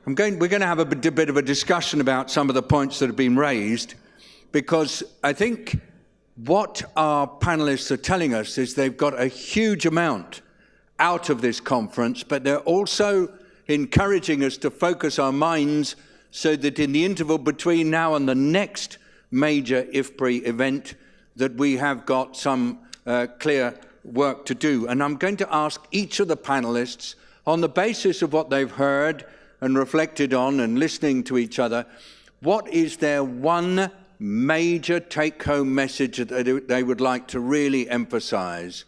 We're going to have a bit of a discussion about some of the points that have been raised, because I think what our panelists are telling us is they've got a huge amount out of this conference, but they're also encouraging us to focus our minds so that in the interval between now and the next major IFPRI event, that we have got some clear work to do. And I'm going to ask each of the panelists, on the basis of what they've heard and reflected on and listening to each other, what is their one major take-home message that they would like to really emphasize?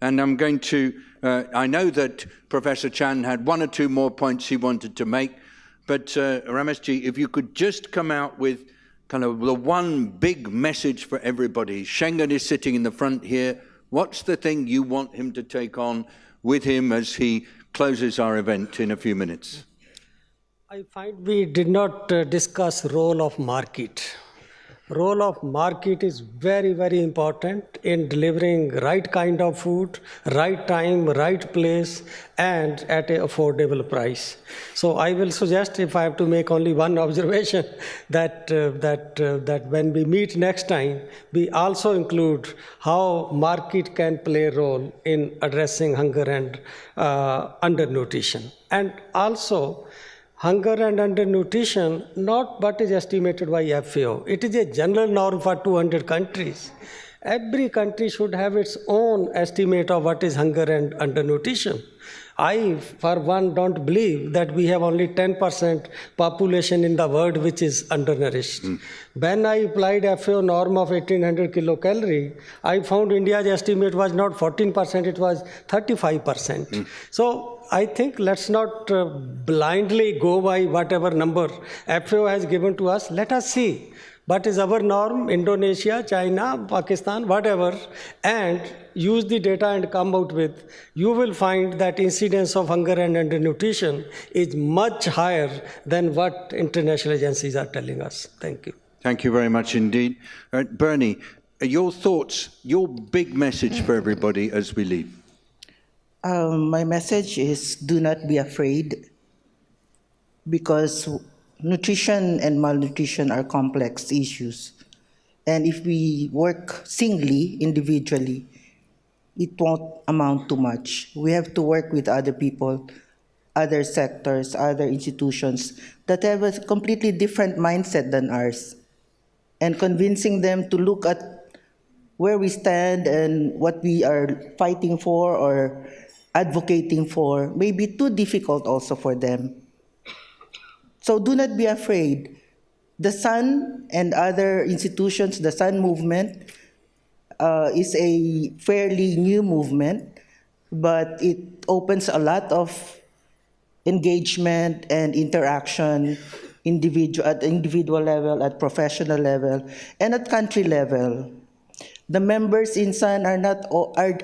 And I'm going to, I know that Professor Chan had one or two more points he wanted to make, but Rameshji, if you could just come out with kind of the one big message for everybody. Schengen is sitting in the front here. What's the thing you want him to take on with him as he closes our event in a few minutes? I find we did not discuss role of market. Role of market is very, very important in delivering right kind of food, right time, right place, and at an affordable price. So I will suggest, if I have to make only one observation, that when we meet next time, we also include how market can play a role in addressing hunger and undernutrition. And also, hunger and undernutrition, not what is estimated by FAO. It is a general norm for 200 countries. Every country should have its own estimate of what is hunger and undernutrition. I, for one, don't believe that we have only 10% population in the world which is undernourished. When I applied FAO norm of 1800 kilocalorie, I found India's estimate was not 14%, it was 35%. So I think let's not blindly go by whatever number FAO has given to us. Let us see what is our norm, Indonesia, China, Pakistan, whatever, and use the data and come out with, you will find that incidence of hunger and undernutrition is much higher than what international agencies are telling us. Thank you. Thank you very much indeed. Bernie, your thoughts, your big message for everybody as we leave. My message is, do not be afraid, because nutrition and malnutrition are complex issues. And if we work singly, individually, it won't amount to much. We have to work with other people, other sectors, other institutions that have a completely different mindset than ours, and convincing them to look at where we stand and what we are fighting for or advocating for may be too difficult also for them. So do not be afraid. The Sun and other institutions, the Sun movement, is a fairly new movement, but it opens a lot of engagement and interaction at individual level, at professional level, and at country level. The members in Sun are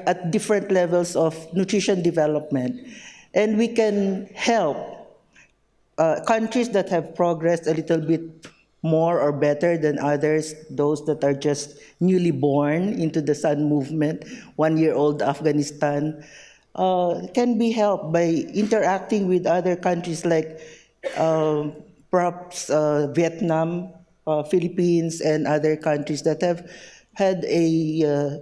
at different levels of nutrition development, and we can help countries that have progressed a little bit more or better than others, those that are just newly born into the Sun movement, 1-year-old Afghanistan, can be helped by interacting with other countries like perhaps Vietnam, Philippines, and other countries that have had a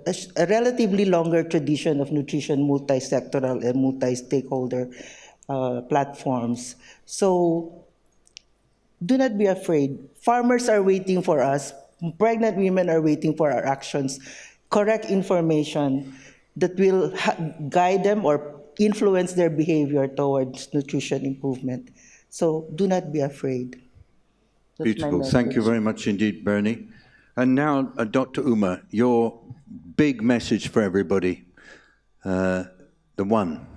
relatively longer tradition of nutrition, multi-sectoral and multi-stakeholder platforms. So do not be afraid. Farmers are waiting for us. Pregnant women are waiting for our actions. Correct information that will guide them or influence their behavior towards nutrition improvement. So do not be afraid. That's beautiful. Thank you very much indeed, Bernie. And now, Dr. Uma, your big message for everybody, the one.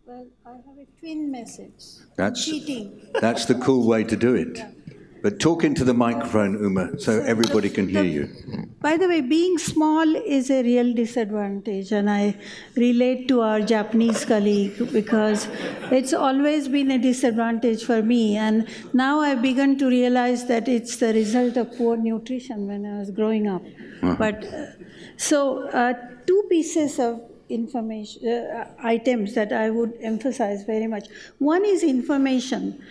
Well, I have a twin message. That's cheating. That's the cool way to do it. Yeah. But talk into the microphone, Uma, so everybody can hear you. By the way, being small is a real disadvantage, and I relate to our Japanese colleague because it's always been a disadvantage for me, and now I've begun to realize that it's the result of poor nutrition when I was growing up. But two pieces of information items that I would emphasize very much. One is information.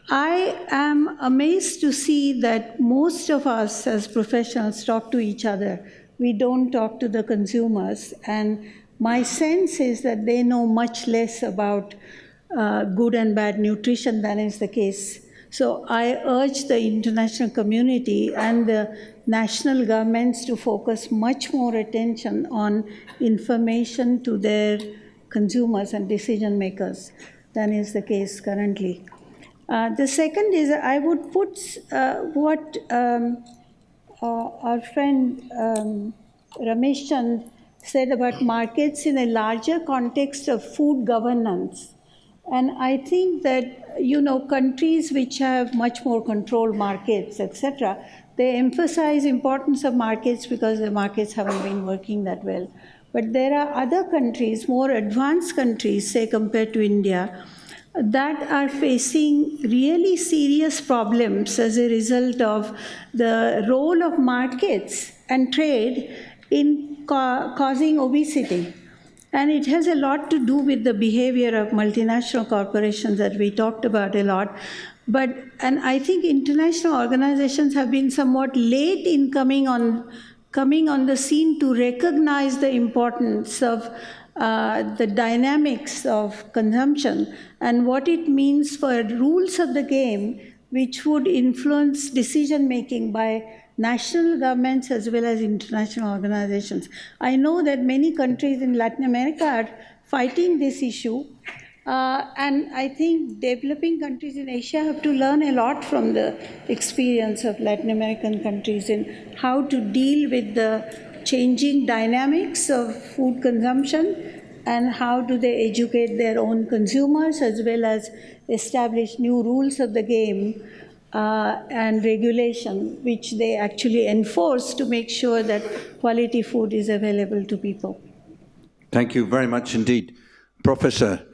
I am amazed to see that most of us as professionals talk to each other. We don't talk to the consumers, and my sense is that they know much less about good and bad nutrition than is the case. So I urge the international community and the national governments to focus much more attention on information to their consumers and decision makers than is the case currently. The second is I would put what our friend Ramesh Chand said about markets in a larger context of food governance. And I think that, countries which have much more controlled markets, etc., they emphasize importance of markets because the markets haven't been working that well. But there are other countries, more advanced countries, say compared to India, that are facing really serious problems as a result of the role of markets and trade in causing obesity. And it has a lot to do with the behavior of multinational corporations that we talked about a lot. And I think international organizations have been somewhat late in coming on the scene to recognize the importance of the dynamics of consumption and what it means for rules of the game which would influence decision making by national governments as well as international organizations. I know that many countries in Latin America are fighting this issue, and I think developing countries in Asia have to learn a lot from the experience of Latin American countries in how to deal with the changing dynamics of food consumption and how do they educate their own consumers as well as establish new rules of the game and regulation, which they actually enforce to make sure that quality food is available to people. Thank you very much indeed. Professor,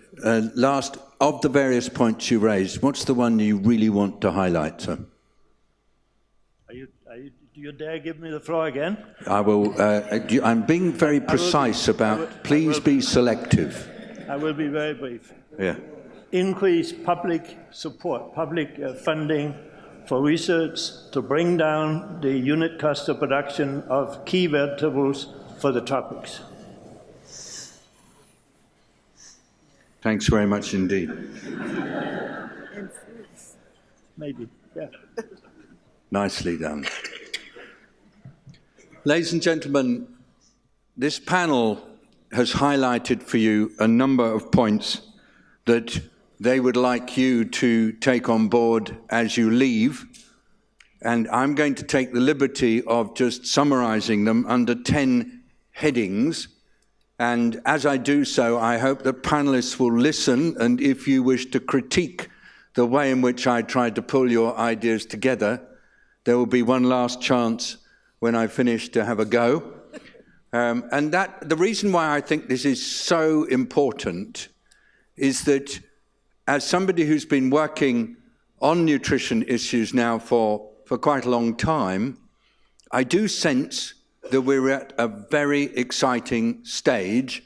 last of the various points you raised, what's the one you really want to highlight, sir? Do you dare give me the floor again? I will. I'm being very precise about, please be selective. I will be very brief. Yeah. Increase public support, public funding for research to bring down the unit cost of production of key vegetables for the tropics. Thanks very much indeed. Maybe, yeah. Nicely done. Ladies and gentlemen, this panel has highlighted for you a number of points that they would like you to take on board as you leave. And I'm going to take the liberty of just summarizing them under 10 headings. And as I do so, I hope that panelists will listen. And if you wish to critique the way in which I tried to pull your ideas together, there will be one last chance when I finish to have a go. And the reason why I think this is so important is that as somebody who's been working on nutrition issues now for quite a long time, I do sense that we're at a very exciting stage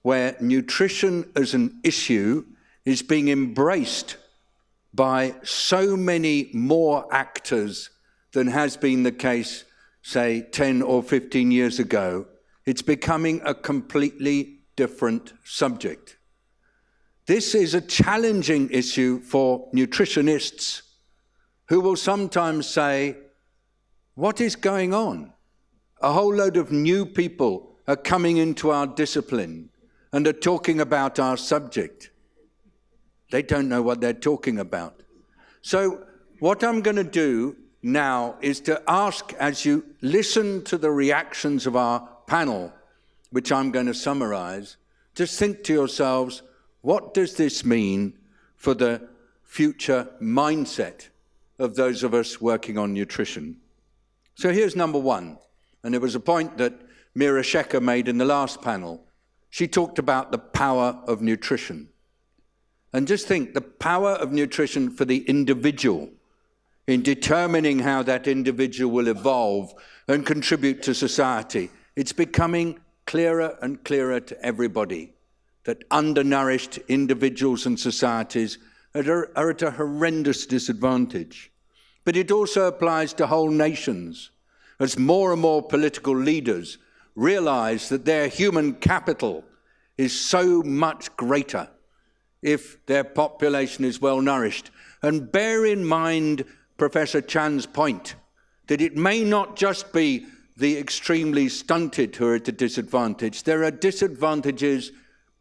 where nutrition as an issue is being embraced by so many more actors than has been the case, say, 10 or 15 years ago. It's becoming a completely different subject. This is a challenging issue for nutritionists who will sometimes say, what is going on? A whole load of new people are coming into our discipline and are talking about our subject. They don't know what they're talking about. So what I'm going to do now is to ask, as you listen to the reactions of our panel, which I'm going to summarize, just think to yourselves, what does this mean for the future mindset of those of us working on nutrition? So here's number one, and it was a point that Mira Shekhar made in the last panel. She talked about the power of nutrition. And just think, the power of nutrition for the individual in determining how that individual will evolve and contribute to society. It's becoming clearer and clearer to everybody that undernourished individuals and societies are at a horrendous disadvantage. But it also applies to whole nations, as more and more political leaders realize that their human capital is so much greater if their population is well nourished. And bear in mind Professor Chan's point that it may not just be the extremely stunted who are at a disadvantage. There are disadvantages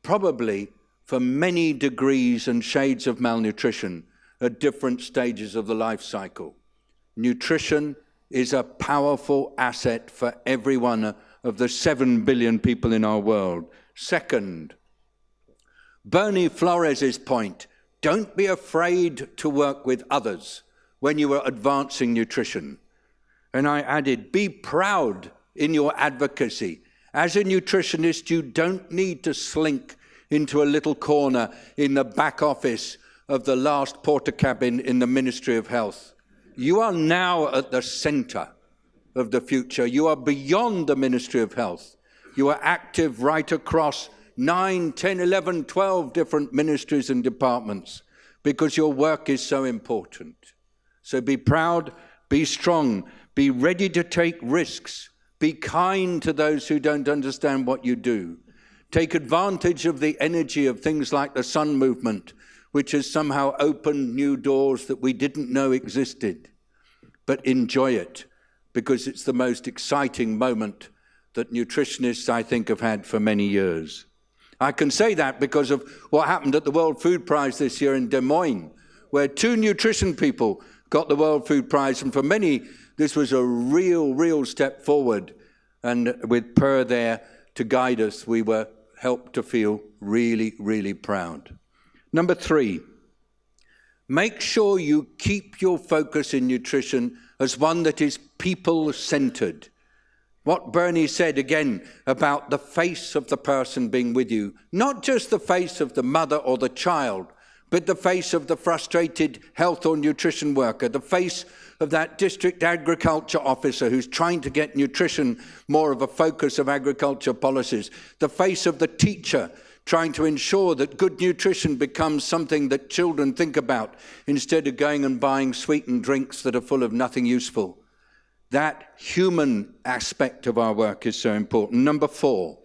probably for many degrees and shades of malnutrition at different stages of the life cycle. Nutrition is a powerful asset for every one of the 7 billion people in our world. Second, Bernie Flores' point, don't be afraid to work with others when you are advancing nutrition. And I added, be proud in your advocacy. As a nutritionist, you don't need to slink into a little corner in the back office of the last porter cabin in the Ministry of Health. You are now at the center of the future. You are beyond the Ministry of Health. You are active right across 9, 10, 11, 12 different ministries and departments because your work is so important. So be proud, be strong, be ready to take risks, be kind to those who don't understand what you do. Take advantage of the energy of things like the Sun Movement, which has somehow opened new doors that we didn't know existed. But enjoy it, because it's the most exciting moment that nutritionists, I think, have had for many years. I can say that because of what happened at the World Food Prize this year in Des Moines, where 2 nutrition people got the World Food Prize, and for many, this was a real step forward. And with Per there to guide us, we were helped to feel really proud. Number 3, make sure you keep your focus in nutrition as one that is people-centered. What Bernie said again about the face of the person being with you, not just the face of the mother or the child, but the face of the frustrated health or nutrition worker, the face of that district agriculture officer who's trying to get nutrition more of a focus of agriculture policies, the face of the teacher trying to ensure that good nutrition becomes something that children think about instead of going and buying sweetened drinks that are full of nothing useful. That human aspect of our work is so important. Number 4,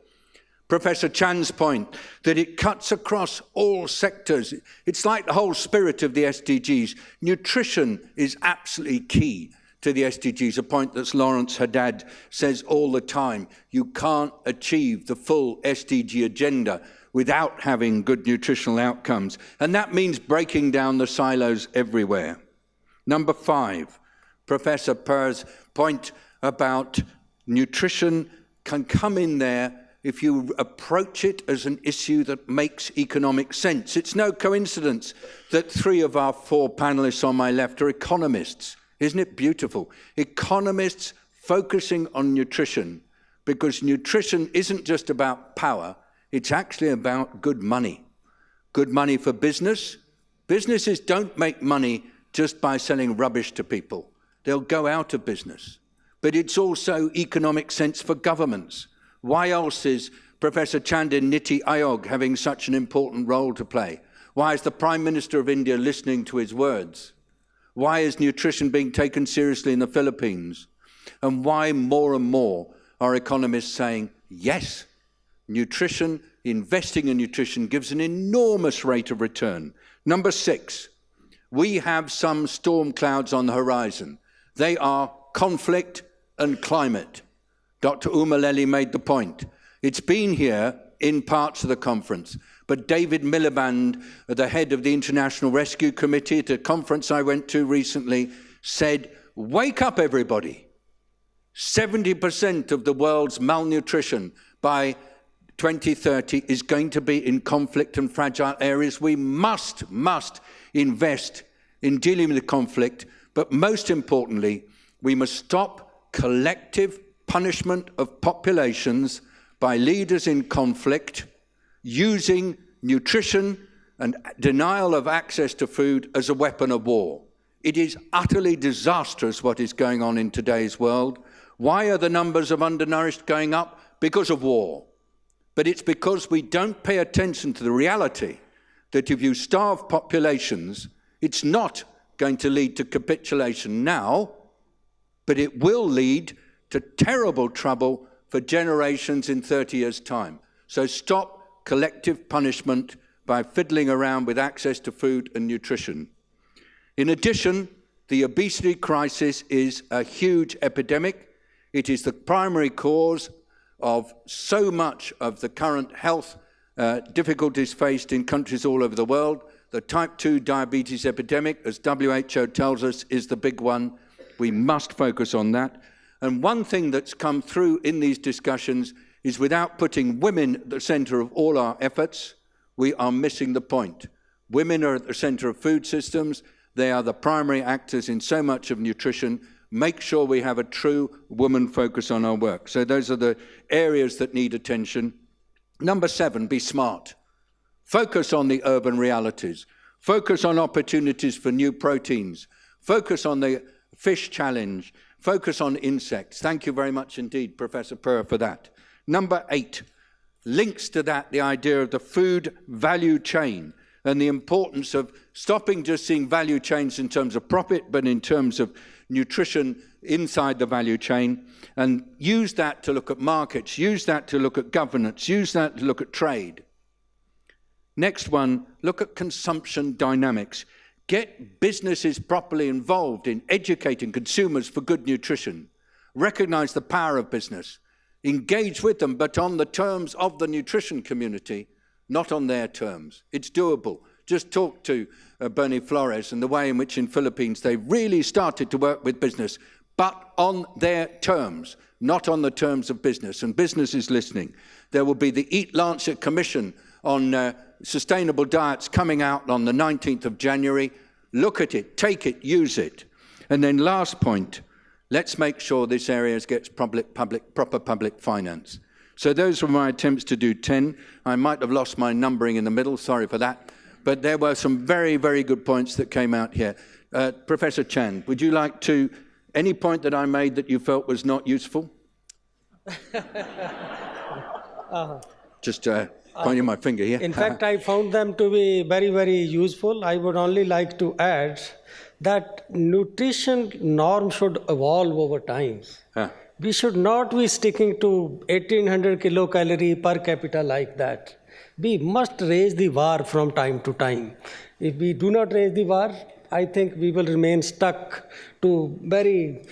Professor Chan's point that it cuts across all sectors. It's like the whole spirit of the SDGs. Nutrition is absolutely key to the SDGs, a point that Lawrence Haddad says all the time. You can't achieve the full SDG agenda without having good nutritional outcomes. And that means breaking down the silos everywhere. Number 5, Professor Per's point about nutrition can come in there if you approach it as an issue that makes economic sense. It's no coincidence that 3 of our 4 panelists on my left are economists. Isn't it beautiful? Economists focusing on nutrition, because nutrition isn't just about power, it's actually about good money. Good money for business. Businesses don't make money just by selling rubbish to people. They'll go out of business. But it's also economic sense for governments. Why else is Professor Chandin Niti Ayog having such an important role to play? Why is the Prime Minister of India listening to his words? Why is nutrition being taken seriously in the Philippines? And why more and more are economists saying, yes, nutrition, investing in nutrition gives an enormous rate of return. Number 6, we have some storm clouds on the horizon. They are conflict and climate. Dr. Umaleli made the point. It's been here in parts of the conference, but David Miliband, the head of the International Rescue Committee at a conference I went to recently, said, wake up everybody. 70% of the world's malnutrition by 2030 is going to be in conflict and fragile areas. We must invest in dealing with the conflict, but most importantly, we must stop collective punishment of populations by leaders in conflict using nutrition and denial of access to food as a weapon of war. It is utterly disastrous what is going on in today's world. Why are the numbers of undernourished going up? Because of war. But it's because we don't pay attention to the reality that if you starve populations, it's not going to lead to capitulation now, but it will lead to terrible trouble for generations in 30 years' time. So stop collective punishment by fiddling around with access to food and nutrition. In addition, the obesity crisis is a huge epidemic. It is the primary cause of so much of the current health difficulties faced in countries all over the world. The type 2 diabetes epidemic, as WHO tells us, is the big one. We must focus on that. And one thing that's come through in these discussions is without putting women at the center of all our efforts, we are missing the point. Women are at the center of food systems. They are the primary actors in so much of nutrition. Make sure we have a true woman focus on our work. So those are the areas that need attention. Number 7, be smart. Focus on the urban realities. Focus on opportunities for new proteins. Focus on the fish challenge. Focus on insects. Thank you very much indeed, Professor Purr, for that. Number 8, links to that the idea of the food value chain and the importance of stopping just seeing value chains in terms of profit, but in terms of nutrition inside the value chain, and use that to look at markets, use that to look at governance, use that to look at trade. Next one, look at consumption dynamics. Get businesses properly involved in educating consumers for good nutrition. Recognize the power of business. Engage with them, but on the terms of the nutrition community, not on their terms. It's doable. Just talk to Bernie Flores and the way in which in Philippines they really started to work with business, but on their terms, not on the terms of business. And business is listening. There will be the Eat Lancet Commission on sustainable diets coming out on the 19th of January. Look at it, take it, use it. And then last point, let's make sure this area gets proper public finance. So those were my attempts to do 10. I might have lost my numbering in the middle, sorry for that. But there were some very, very good points that came out here. Professor Chand, would you like to, any point that I made that you felt was not useful? Just pointing my finger here. In fact, I found them to be very, very useful. I would only like to add that nutrition norm should evolve over time. We should not be sticking to 1800 kilocalorie per capita like that. We must raise the bar from time to time. If we do not raise the bar, I think we will remain stuck to very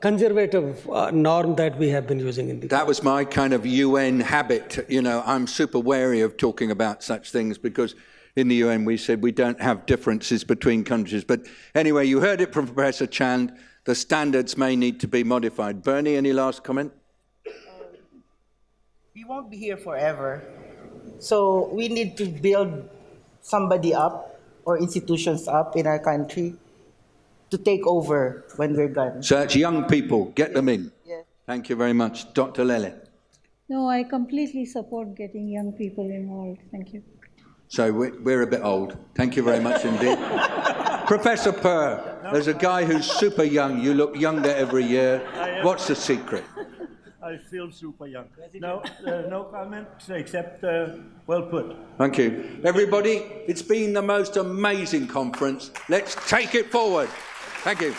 conservative norm that we have been using in the That was my kind of UN habit. You know, I'm super wary of talking about such things because in the UN we said we don't have differences between countries. But anyway, you heard it from Professor Chand. The standards may need to be modified. Bernie, any last comment? We won't be here forever. So we need to build somebody up or institutions up in our country to take over when we're gone. So it's young people, get them in. Yeah. Thank you very much. Dr. Lele. No, I completely support getting young people involved. Thank you. So we're a bit old. Thank you very much indeed. Professor Purr, there's a guy who's super young. You look younger every year. What's the secret? I feel super young. No, no comment except well put. Thank you. Everybody, it's been the most amazing conference. Let's take it forward. Thank you.